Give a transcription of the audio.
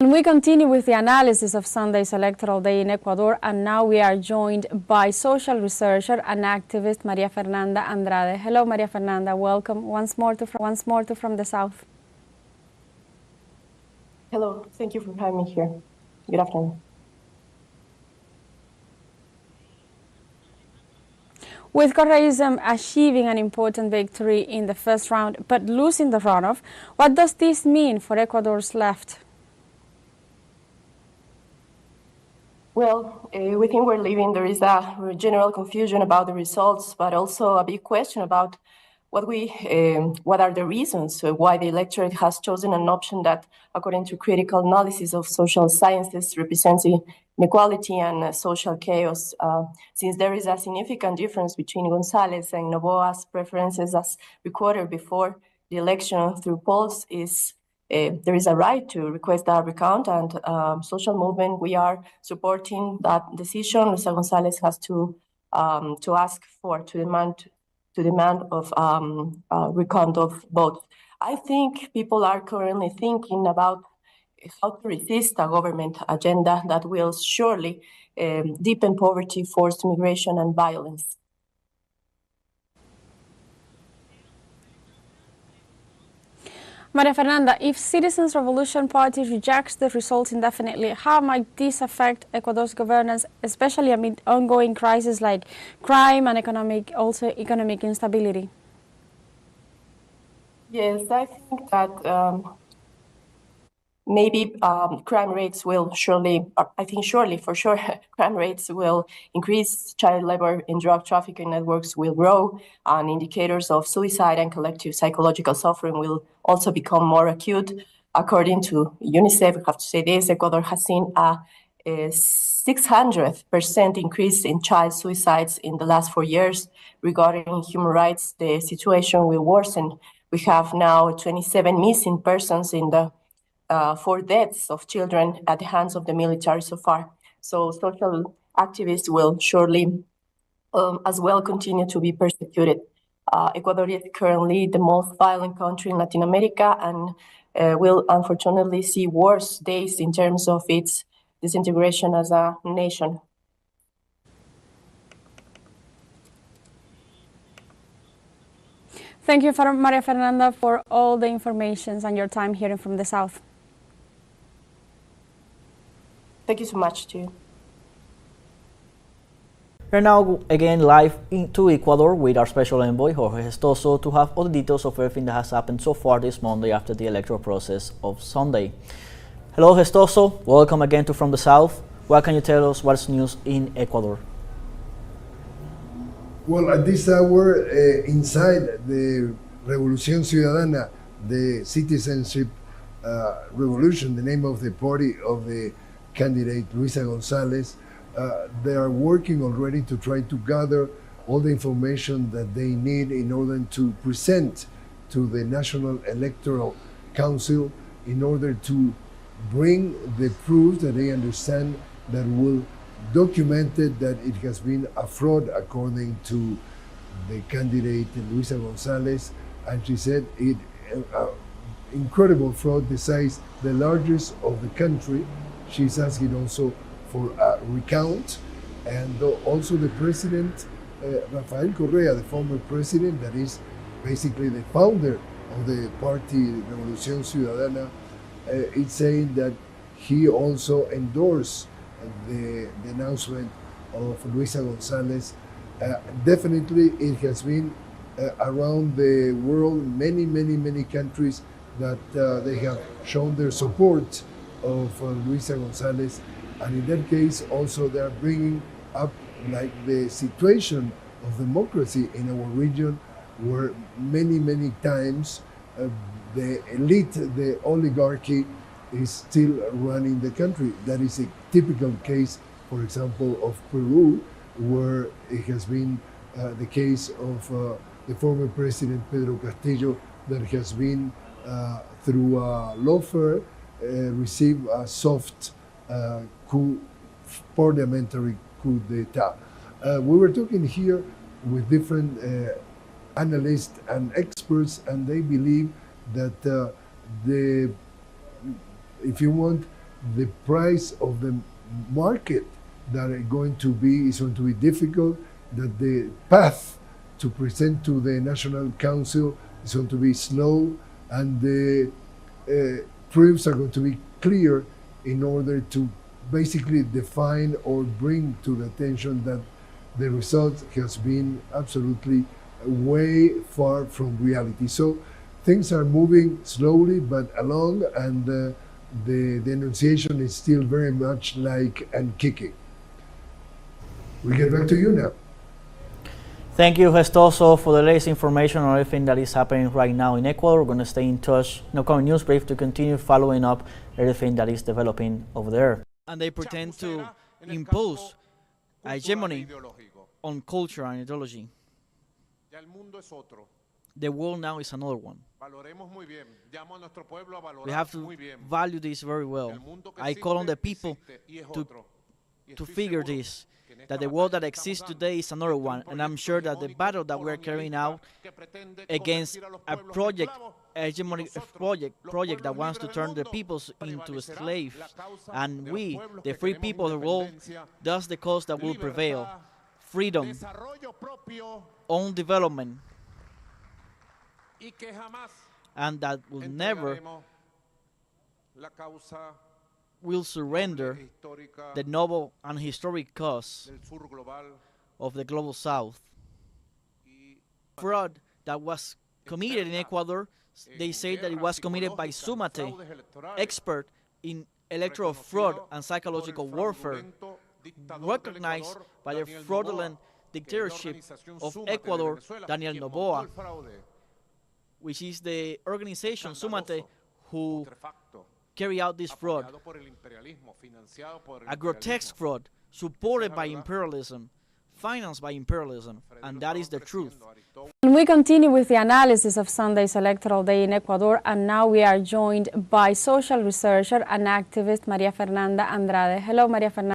We continue with the analysis of Sunday's electoral day in Ecuador, and now we are joined by social researcher and activist Maria Fernanda Andrade. Hello, Maria Fernanda. Welcome once more to From the South. Hello. Thank you for having me here. Good afternoon. With Correism achieving an important victory in the first round but losing the runoff, what does this mean for Ecuador's left? Well, within we're living, there is a general confusion about the results, but also a big question about what are the reasons why the electorate has chosen an option that, according to critical analysis of social sciences, represents inequality and social chaos. Since there is a significant difference between González and Noboa's preferences as recorded before the election through polls, there is a right to request a recount, and social movement, we are supporting that decision. Luisa González has to demand of recount of votes. I think people are currently thinking about how to resist a government agenda that will surely deepen poverty, forced migration, and violence. Maria Fernanda, if Citizens Revolution Party rejects the results indefinitely, how might this affect Ecuador's governance, especially amid ongoing crises like crime and economic instability? Yes, I think that maybe crime rates will surely crime rates will increase, child labor and drug trafficking networks will grow, and indicators of suicide and collective psychological suffering will also become more acute. According to UNICEF, I have to say this, Ecuador has seen a 600% increase in child suicides in the last 4 years. Regarding human rights, the situation will worsen. We have now 27 missing persons in the 4 deaths of children at the hands of the military so far. So social activists will surely as well continue to be persecuted. Ecuador is currently the most violent country in Latin America and will unfortunately see worse days in terms of its disintegration as a nation. Thank you, Maria Fernanda, for all the information and your time hearing from the South. Thank you so much, too. We're now again live into Ecuador with our special envoy, Jorge Gestoso, to have all the details of everything that has happened so far this Monday after the electoral process of Sunday. Hello, Gestoso. Welcome again to From the South. What can you tell us? What's news in Ecuador? Well, at this hour, inside the Revolución Ciudadana, the citizenship revolution, the name of the party of the candidate Luisa González, they are working already to try to gather all the information that they need in order to present to the National Electoral Council in order to bring the proof that they understand that will document it, that it has been a fraud according to the candidate Luisa González, and she said it incredible fraud, the size the largest of the country. She's asking also for a recount, and also the president, Rafael Correa, the former president, that is basically the founder of the party Revolución Ciudadana, is saying that he also endorsed the announcement of Luisa González. Definitely it has been around the world, many countries that they have shown their support of Luisa González, and in that case also they are bringing up like the situation of democracy in our region, where many times the elite, the oligarchy, is still running the country. That is a typical case, for example, of Peru, where it has been the case of the former president Pedro Castillo, that has been through a lawfare received a soft parliamentary coup d'etat. We were talking here with different analysts and experts, and they believe that if you want, the price of the market that is going to be difficult, that the path to present to the National Council is going to be slow, and the proofs are going to be clear in order to basically define or bring to the attention that the result has been absolutely way far from reality. So things are moving slowly but along, and the denunciation is still very much like and kicking. We get back to you now. Thank you, Gestoso, for the latest information on everything that is happening right now in Ecuador. We're going to stay in touch in the coming news brief to continue following up everything that is developing over there. And they pretend to impose a hegemony on culture and ideology. The world now is another one. We have to value this very well. I call on the people to figure this, that the world that exists today is another one, and I'm sure that the battle that we're carrying out against a project, a hegemonic project that wants to turn the peoples into slaves, and we, the free people of the world, that's the cause that will prevail. Freedom, own development, and that will never will surrender the noble and historic cause of the global south. Fraud that was committed in Ecuador, they say that it was committed by Sumate, expert in electoral fraud and psychological warfare, recognized by the fraudulent dictatorship of Ecuador, Daniel Noboa, which is the organization, Sumate, who carry out this fraud, a grotesque fraud supported by imperialism, financed by imperialism, and that is the truth. And we continue with the analysis of Sunday's electoral day in Ecuador, and now we are joined by social researcher and activist Maria Fernanda Andrade. Hello, Maria Fernanda.